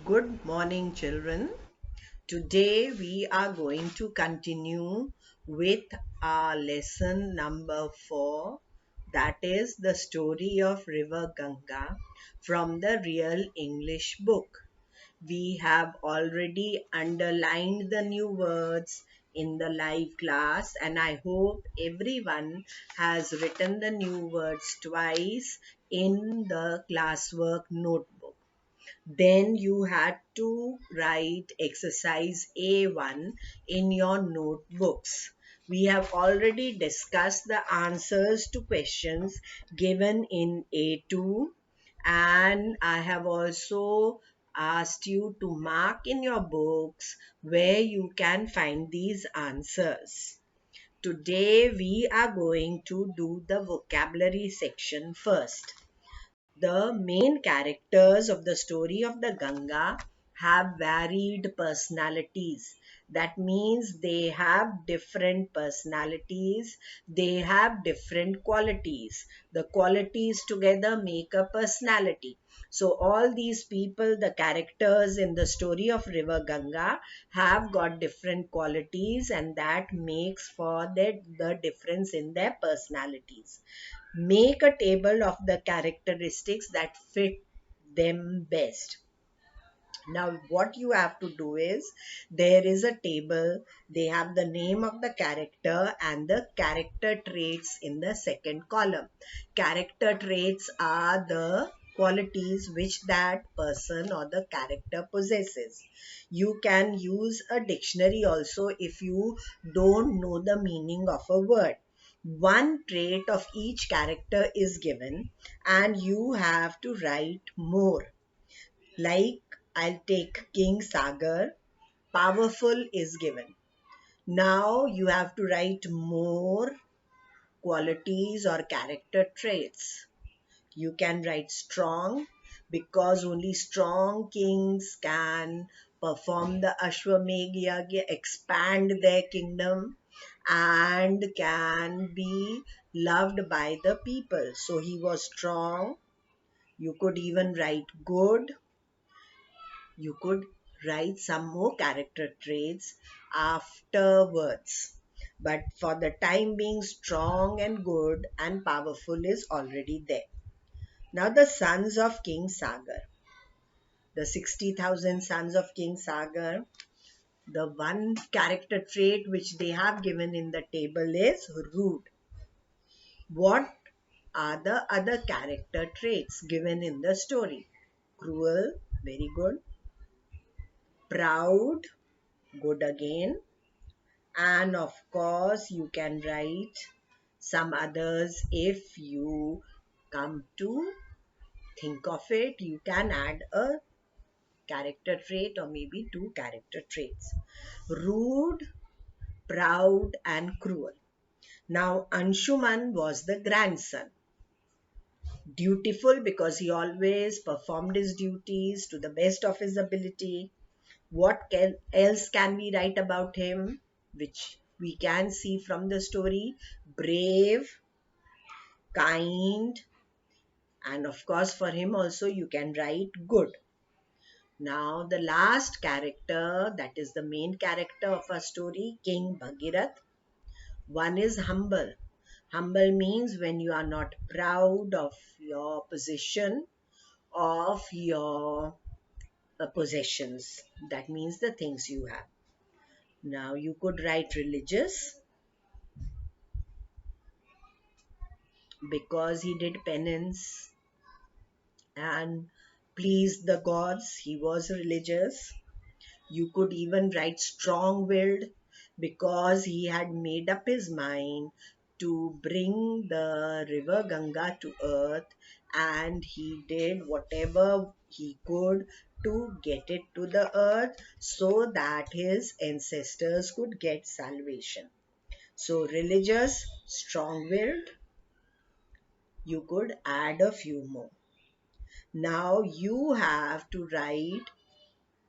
Good morning, children. Today we are going to continue with our lesson number 4, that is the story of River Ganga from the Real English book. We have already underlined the new words in the live class, and I hope everyone has written the new words twice in the classwork notebook. Then you had to write exercise A1 in your notebooks. We have already discussed the answers to questions given in A2, and I have also asked you to mark in your books where you can find these answers. Today we are going to do the vocabulary section first. The main characters of the story of the Ganga have varied personalities. That means they have different personalities, they have different qualities. The qualities together make a personality. So, all these people, the characters in the story of River Ganga, have got different qualities, and that makes for the difference in their personalities. Make a table of the characteristics that fit them best. Now, what you have to do is there is a table, they have the name of the character and the character traits in the second column. Character traits are the qualities which that person or the character possesses. You can use a dictionary also if you don't know the meaning of a word. One trait of each character is given, and you have to write more. Like, I'll take King Sagar, powerful is given. Now you have to write more qualities or character traits. You can write strong because only strong kings can perform the Ashwamedh Yagya, expand their kingdom, and can be loved by the people. So he was strong. You could even write good. You could write some more character traits afterwards. But for the time being, strong and good and powerful is already there. Now, the sons of King Sagar, the 60,000 sons of King Sagar, the one character trait which they have given in the table is rude. What are the other character traits given in the story? Cruel, very good. Proud, good again. And of course, you can write some others if you come to think of it. You can add a character trait or maybe two character traits. Rude, proud, and cruel. Now, Anshuman was the grandson. Dutiful because he always performed his duties to the best of his ability. What else can we write about him, which we can see from the story? Brave, kind, and of course, for him also you can write good. Now, the last character, that is the main character of our story, King Bhagirath. One is humble. Humble means when you are not proud of your position, of your possessions. That means the things you have. Now, you could write religious because he did penance and pleased the gods. He was religious. You could even write strong willed because he had made up his mind to bring the river Ganga to earth, and he did whatever he could to get it to the earth so that his ancestors could get salvation. So, religious, strong willed, you could add a few more. Now you have to write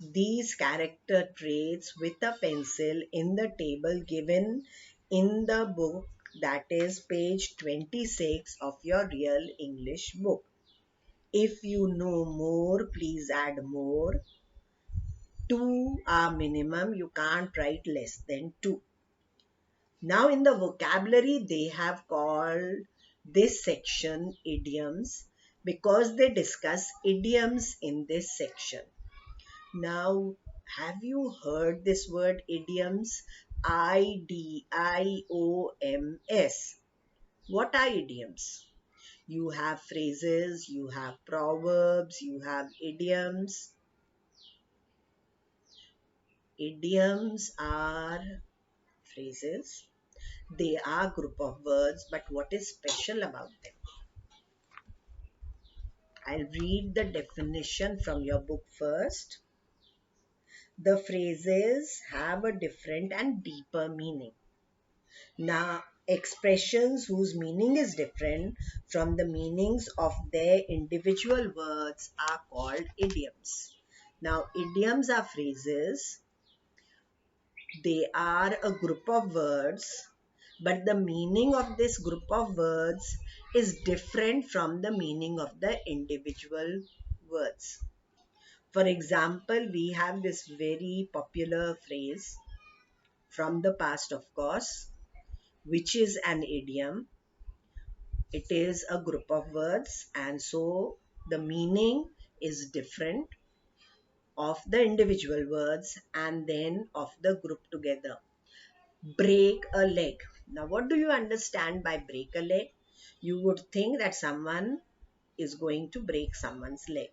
these character traits with a pencil in the table given in the book, that is page 26 of your Real English book. If you know more, please add more. Two are minimum. You can't write less than two. Now, in the vocabulary, they have called this section idioms because they discuss idioms in this section. Now, have you heard this word idioms? IDIOMS. What are idioms? You have phrases, you have proverbs, you have idioms. Idioms are phrases. They are group of words, but what is special about them? I'll read the definition from your book first. The phrases have a different and deeper meaning. Now, expressions whose meaning is different from the meanings of their individual words are called idioms. Now, idioms are phrases. They are a group of words, but the meaning of this group of words is different from the meaning of the individual words. For example, we have this very popular phrase from the past, of course, which is an idiom. It is a group of words, and so the meaning is different of the individual words and then of the group together. Break a leg. Now, what do you understand by break a leg? You would think that someone is going to break someone's leg.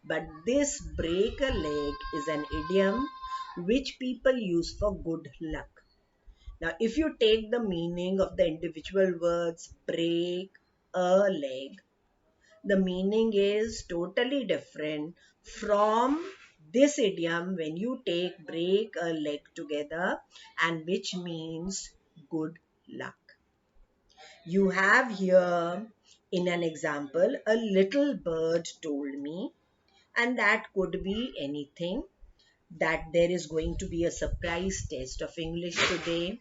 But this break a leg is an idiom which people use for good luck. Now, if you take the meaning of the individual words break a leg, the meaning is totally different from this idiom when you take break a leg together, and which means good luck. You have here in an example, a little bird told me, and that could be anything, that there is going to be a surprise test of English today,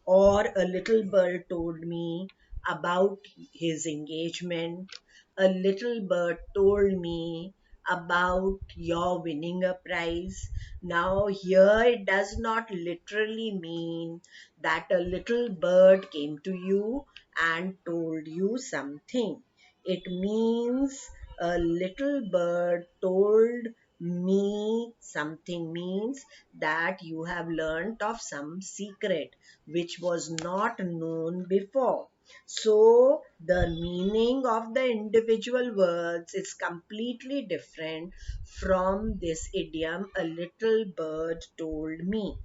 or a little bird told me about his engagement. A little bird told me about your winning a prize. Now, here it does not literally mean that a little bird came to you and told you something. It means a little bird told me something means that you have learnt of some secret which was not known before. So the meaning of the individual words is completely different from this idiom, a little bird told me.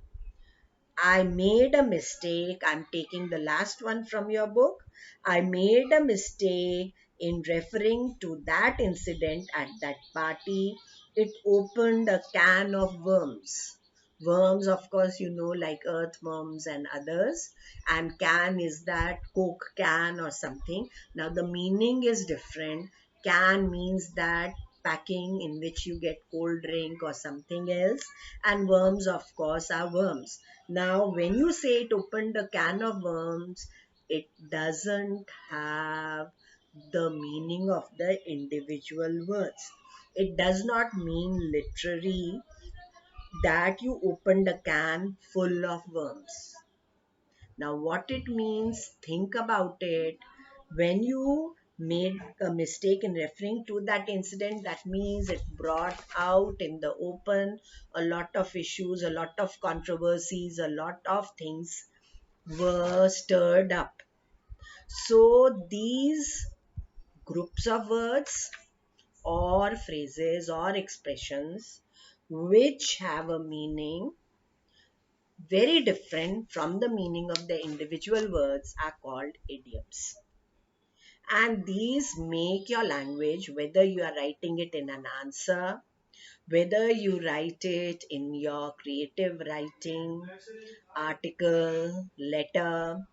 I made a mistake. I'm taking the last one from your book. I made a mistake in referring to that incident at that party. It opened a can of worms. Worms, of course, you know, like earthworms and others. And can is that Coke can or something. Now, the meaning is different. Can means that packing in which you get cold drink or something else. And worms, of course, are worms. Now, when you say it opened a can of worms, it doesn't have the meaning of the individual words. It does not mean literally that you opened a can full of worms. Now, what it means, think about it. When you made a mistake in referring to that incident, that means it brought out in the open a lot of issues, a lot of controversies, a lot of things were stirred up. So, these groups of words or phrases or expressions which have a meaning very different from the meaning of the individual words are called idioms. And these make your language, whether you are writing it in an answer, whether you write it in your creative writing, article, letter,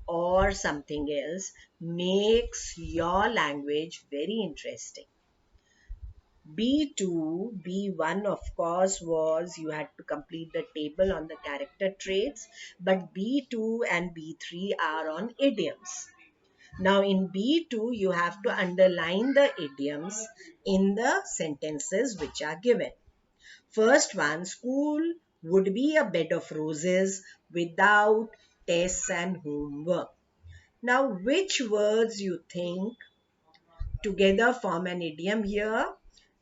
or something else, makes your language very interesting. B2, B1 of course was you had to complete the table on the character traits, but B2 and B3 are on idioms. Now in B2, you have to underline the idioms in the sentences which are given. First one, school would be a bed of roses without tests and homework. Now, which words you think together form an idiom here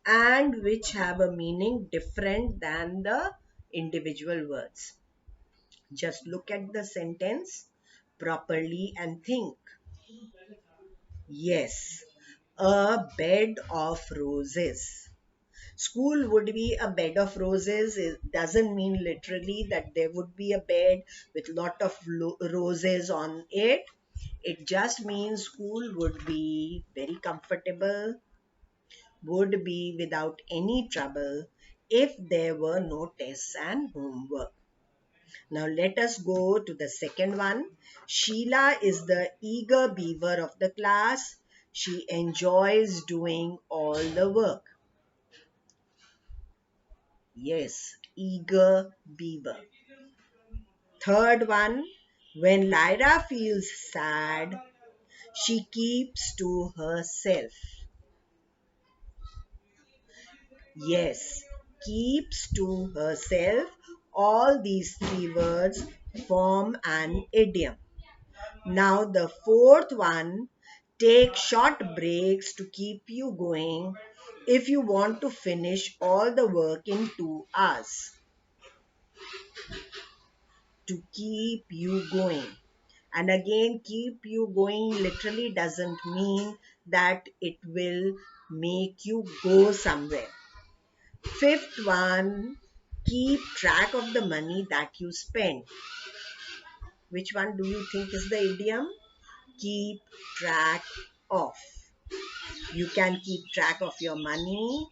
and which have a meaning different than the individual words? Just look at the sentence properly and think. Yes, a bed of roses. School would be a bed of roses. It doesn't mean literally that there would be a bed with lot of roses on it. It just means school would be very comfortable, would be without any trouble if there were no tests and homework. Now let us go to the second one. Sheila is the eager beaver of the class. She enjoys doing all the work. Yes, eager beaver. Third one, when Lyra feels sad, she keeps to herself. Yes, keeps to herself. All these three words form an idiom. Now, the fourth one, take short breaks to keep you going if you want to finish all the work in 2 hours. To keep you going. And again, keep you going literally doesn't mean that it will make you go somewhere. Fifth one, keep track of the money that you spend. Which one do you think is the idiom? Keep track of. You can keep track of your money.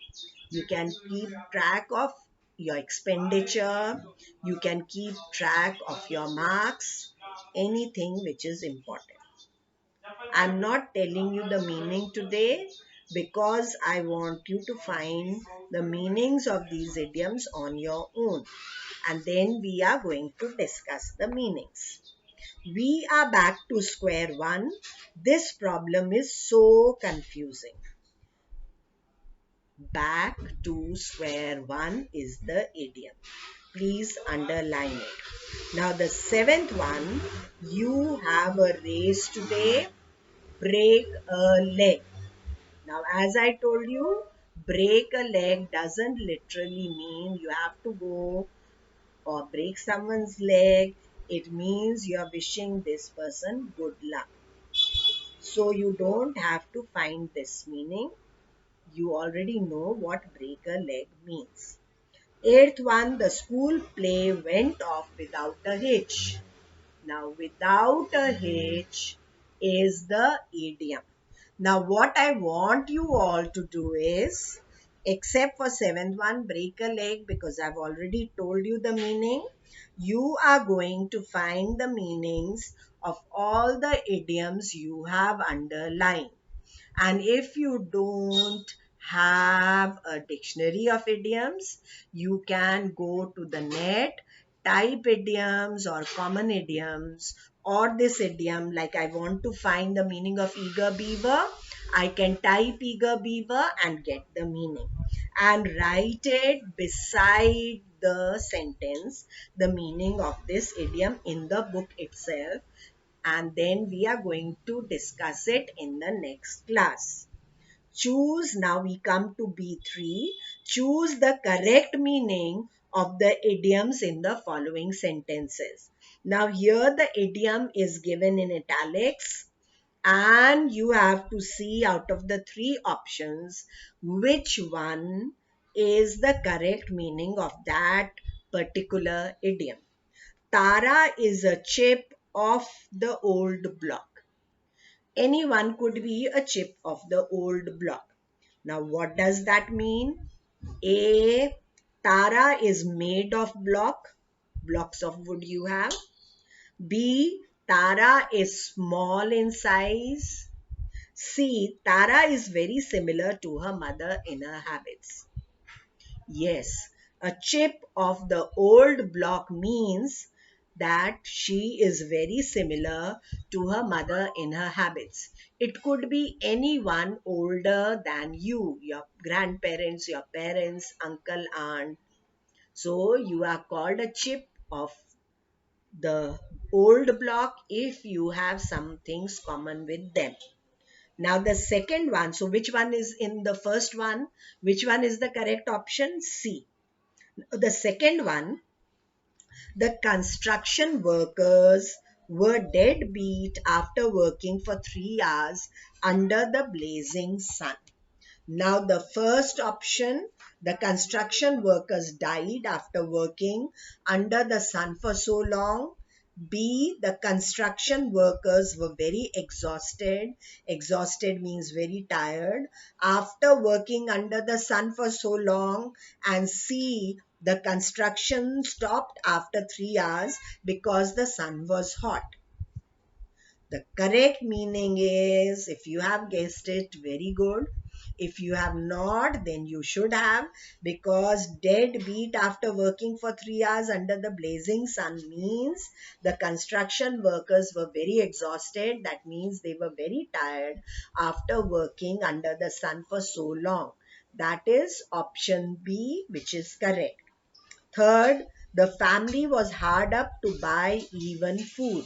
You can keep track of your expenditure. You can keep track of your marks. Anything which is important. I'm not telling you the meaning today because I want you to find the meanings of these idioms on your own. And then we are going to discuss the meanings. We are back to square one. This problem is so confusing. Back to square one is the idiom. Please underline it. Now the seventh one, you have a race today, break a leg. Now as I told you, break a leg doesn't literally mean you have to go or break someone's leg. It means you are wishing this person good luck. So you don't have to find this meaning. You already know what break a leg means. Eighth one, the school play went off without a hitch. Now, without a hitch is the idiom. Now, what I want you all to do is, except for seventh one, break a leg, because I've already told you the meaning, you are going to find the meanings of all the idioms you have underlined. And if you don't have a dictionary of idioms, you can go to the net, type idioms or common idioms or this idiom, like I want to find the meaning of eager beaver. I can type eager beaver and get the meaning and write it beside the sentence, the meaning of this idiom in the book itself, and then we are going to discuss it in the next class. Choose, now we come to B3, choose the correct meaning of the idioms in the following sentences. Now here the idiom is given in italics and you have to see out of the three options which one is the correct meaning of that particular idiom. Tara is a chip of the old block. Anyone could be a chip of the old block. Now, what does that mean? A, Tara is made of blocks of wood you have. B, Tara is small in size. C, Tara is very similar to her mother in her habits. Yes, a chip of the old block means that she is very similar to her mother in her habits. It could be anyone older than you, your grandparents, your parents, uncle, aunt. So you are called a chip of the old block if you have some things common with them. Now the second one, so which one is in the first one? Which one is the correct option? C. The second one, the construction workers were dead beat after working for 3 hours under the blazing sun. Now, the first option, the construction workers died after working under the sun for so long. B, the construction workers were very exhausted. Exhausted means very tired after working under the sun for so long. And C, the construction stopped after 3 hours because the sun was hot. The correct meaning is, if you have guessed it, very good. If you have not, then you should have, because dead beat after working for 3 hours under the blazing sun means the construction workers were very exhausted. That means they were very tired after working under the sun for so long. That is option B, which is correct. Third, the family was hard up to buy even food.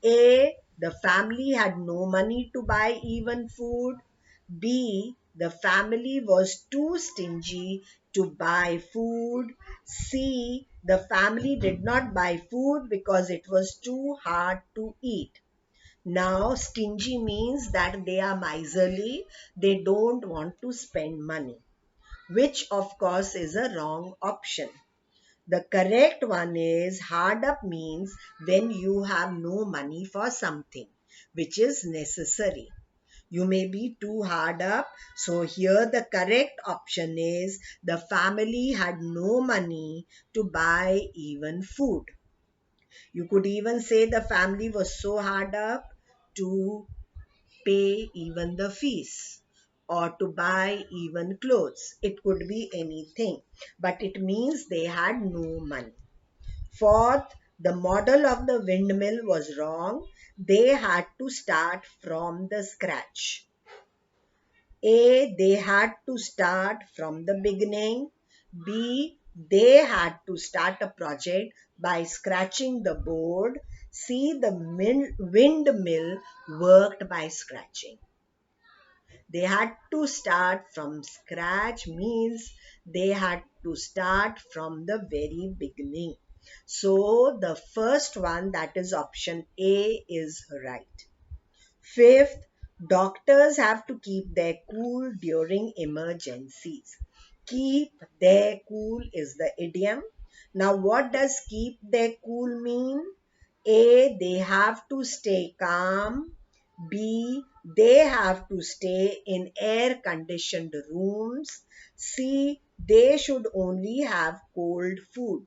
A, the family had no money to buy even food. B, the family was too stingy to buy food. C, the family did not buy food because it was too hard to eat. Now, stingy means that they are miserly, they don't want to spend money, which of course is a wrong option. The correct one is hard up means when you have no money for something which is necessary. You may be too hard up. So here the correct option is the family had no money to buy even food. You could even say the family was so hard up to pay even the fees or to buy even clothes. It could be anything, but it means they had no money. Fourth, the model of the windmill was wrong. They had to start from the scratch. A, they had to start from the beginning. B, they had to start a project by scratching the board. C, the windmill worked by scratching. They had to start from scratch means they had to start from the very beginning. So the first one, that is option A, is right. Fifth, doctors have to keep their cool during emergencies. Keep their cool is the idiom. Now, what does keep their cool mean? A, they have to stay calm. B, they have to stay in air conditioned rooms. C, they should only have cold food.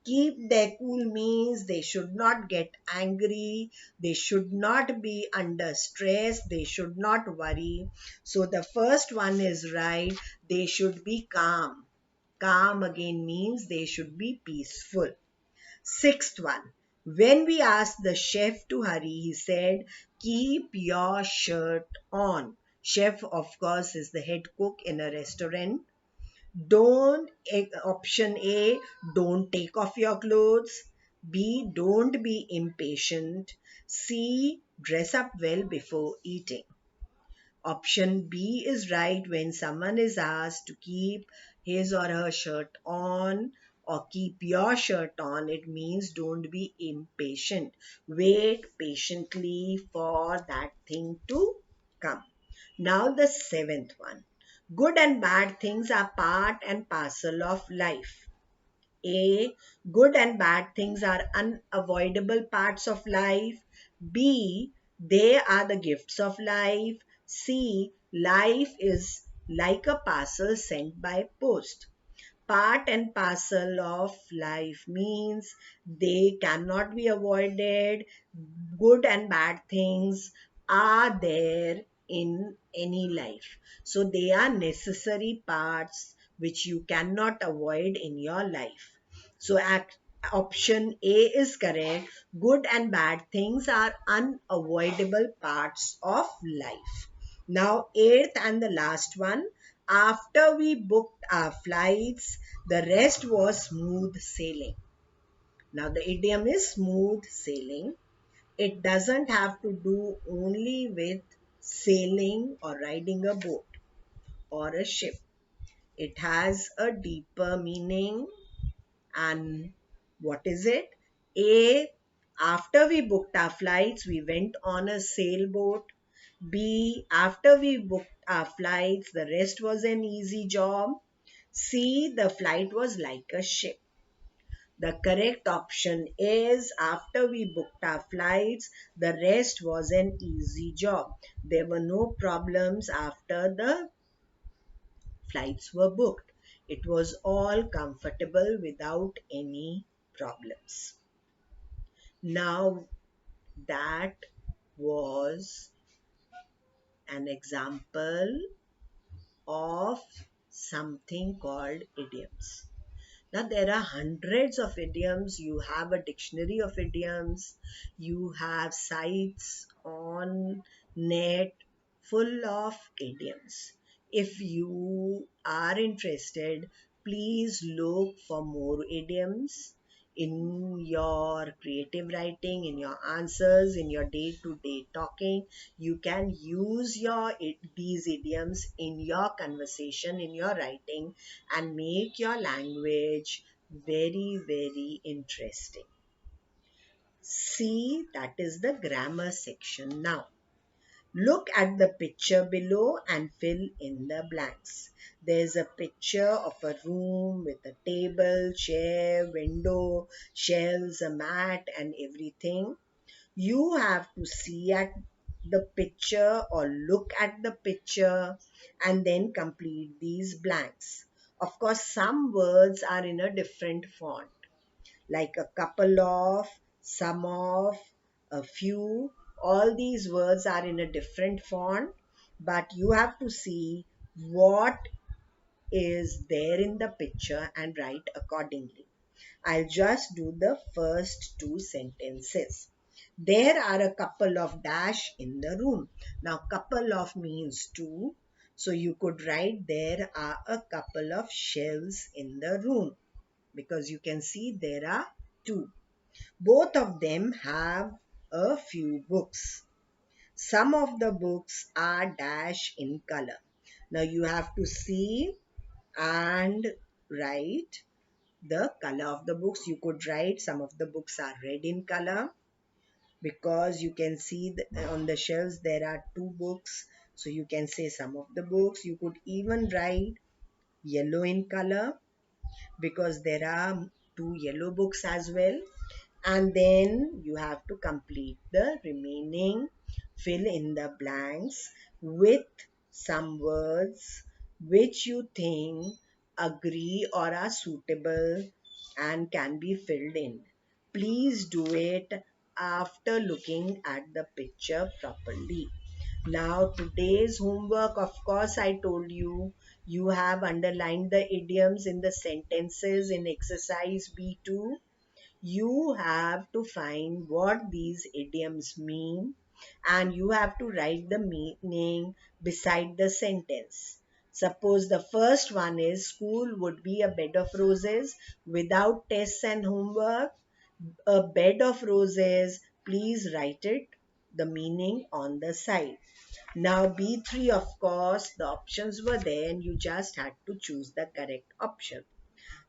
Keep their cool means they should not get angry, they should not be under stress, they should not worry. So the first one is right, they should be calm. Calm again means they should be peaceful. Sixth one, when we asked the chef to hurry, he said, keep your shirt on. Chef, of course, is the head cook in a restaurant. Don't, option A, don't take off your clothes. B, don't be impatient. C, dress up well before eating. Option B is right. When someone is asked to keep his or her shirt on or keep your shirt on, it means don't be impatient. Wait patiently for that thing to come. Now, the seventh one. Good and bad things are part and parcel of life. A, good and bad things are unavoidable parts of life. B, they are the gifts of life. C, life is like a parcel sent by post. Part and parcel of life means they cannot be avoided. Good and bad things are there in any life. So they are necessary parts which you cannot avoid in your life. So option A is correct. Good and bad things are unavoidable parts of life. Now, eighth and the last one, After we booked our flights, the rest was smooth sailing. Now, the idiom is smooth sailing. It doesn't have to do only with sailing or riding a boat or a ship. It has a deeper meaning. And what is it? A, after we booked our flights, we went on a sailboat. B, after we booked our flights, the rest was an easy job. C, the flight was like a ship. The correct option is after we booked our flights, the rest was an easy job. There were no problems after the flights were booked. It was all comfortable without any problems. Now, that was an example of something called idioms. Now, there are hundreds of idioms. You have a dictionary of idioms. You have sites on net full of idioms. If you are interested, please look for more idioms in your creative writing, in your answers, in your day-to-day talking. You can use these idioms in your conversation, in your writing, and make your language very, very interesting. See, that is the grammar section. Now, look at the picture below and fill in the blanks. There's a picture of a room with a table, chair, window, shelves, a mat, and everything. You have to see at the picture or look at the picture and then complete these blanks. Of course, some words are in a different font, like a couple of, some of, a few. All these words are in a different font, but you have to see what is there in the picture and write accordingly. I'll just do the first two sentences. There are a couple of dash in the room. Now, couple of means two. So you could write there are a couple of shelves in the room, because you can see there are two. Both of them have a few books. Some of the books are dash in color. Now you have to see and write the color of the books. You could write some of the books are red in color, because you can see on the shelves there are two books. So you can say some of the books. You could even write yellow in color, because there are two yellow books as well. And then you have to complete the remaining, fill in the blanks with some words which you think agree or are suitable and can be filled in. Please do it after looking at the picture properly. Now, today's homework, of course, I told you, you have underlined the idioms in the sentences in exercise B2. You have to find what these idioms mean, and you have to write the meaning beside the sentence. Suppose the first one is school would be a bed of roses without tests and homework. A bed of roses, please write it, the meaning on the side. Now, B3, of course, the options were there and you just had to choose the correct option.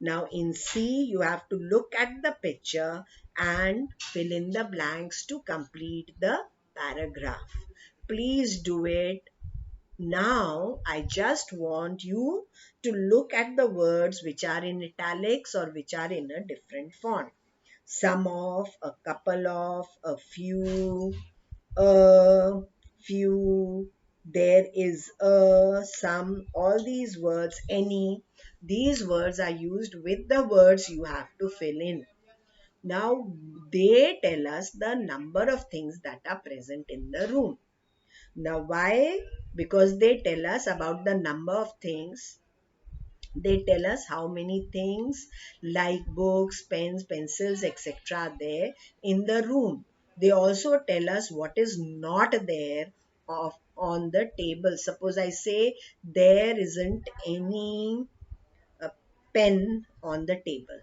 Now in C, you have to look at the picture and fill in the blanks to complete the paragraph. Please do it. Now I just want you to look at the words which are in italics or which are in a different font. Some of, a couple of, a few, there is a, some, all these words, any, these words are used with the words you have to fill in. Now, they tell us the number of things that are present in the room. Now, why? Because they tell us about the number of things. They tell us how many things like books, pens, pencils, etc. are there in the room. They also tell us what is not there on the table. Suppose I say there isn't any pen on the table.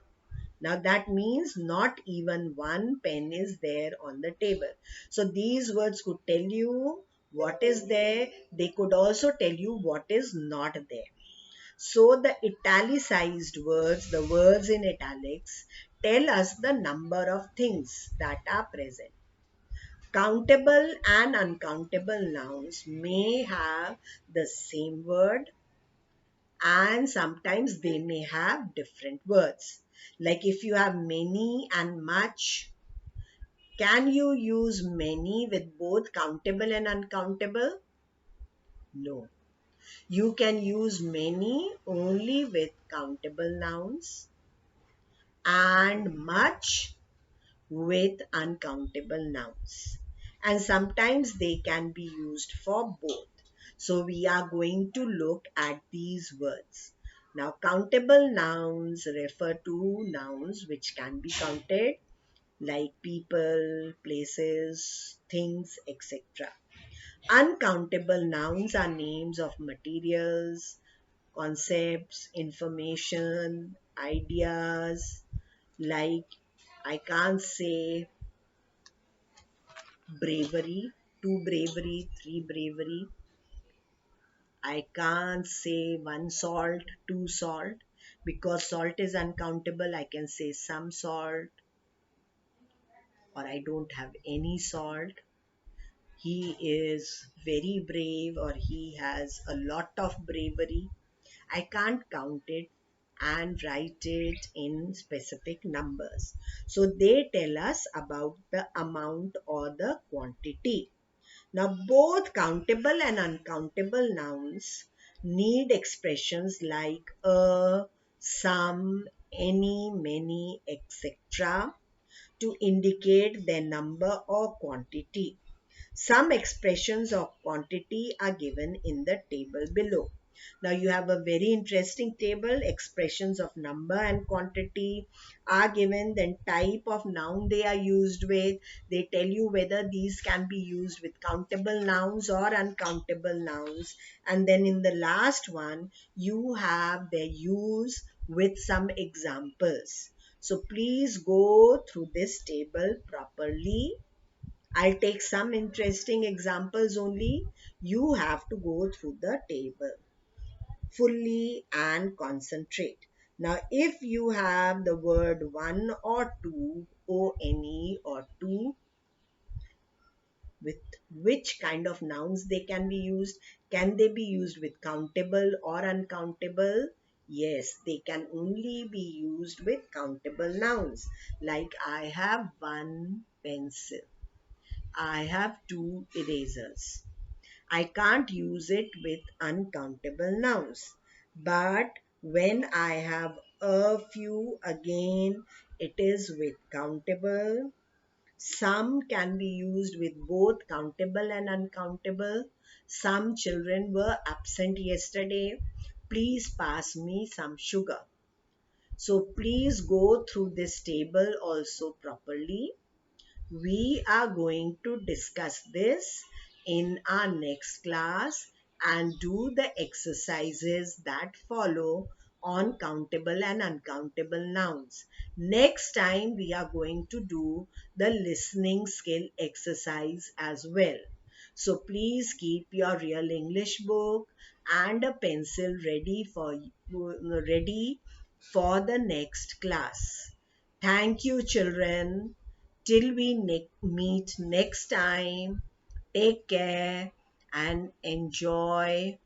Now that means not even one pen is there on the table. So these words could tell you what is there. They could also tell you what is not there. So the italicized words, the words in italics, tell us the number of things that are present. Countable and uncountable nouns may have the same word, and sometimes they may have different words. Like if you have many and much, can you use many with both countable and uncountable? No. You can use many only with countable nouns and much with uncountable nouns. And sometimes they can be used for both. So we are going to look at these words. Now, countable nouns refer to nouns which can be counted, like people, places, things, etc. Uncountable nouns are names of materials, concepts, information, ideas, like I can't say bravery, two bravery, three bravery. I can't say one salt, two salt, because salt is uncountable. I can say some salt, or I don't have any salt. He is very brave, or he has a lot of bravery. I can't count it and write it in specific numbers. So they tell us about the amount or the quantity. Now, both countable and uncountable nouns need expressions like some, any, many, etc. to indicate their number or quantity. Some expressions of quantity are given in the table below. Now you have a very interesting table. Expressions of number and quantity are given, then type of noun they are used with. They tell you whether these can be used with countable nouns or uncountable nouns. And then in the last one, you have their use with some examples. So please go through this table properly. I'll take some interesting examples only. You have to go through the table fully and concentrate. Now, if you have the word one or two, O-N-E or two, with which kind of nouns they can be used? Can they be used with countable or uncountable? Yes, they can only be used with countable nouns. Like I have one pencil. I have two erasers. I can't use it with uncountable nouns. But when I have a few, again, it is with countable. Some can be used with both countable and uncountable. Some children were absent yesterday. Please pass me some sugar. So please go through this table also properly. We are going to discuss this in our next class and do the exercises that follow on countable and uncountable nouns. Next time we are going to do the listening skill exercise as well. So please keep your real English book and a pencil ready for the next class. Thank you, children. Till we meet next time, take care and enjoy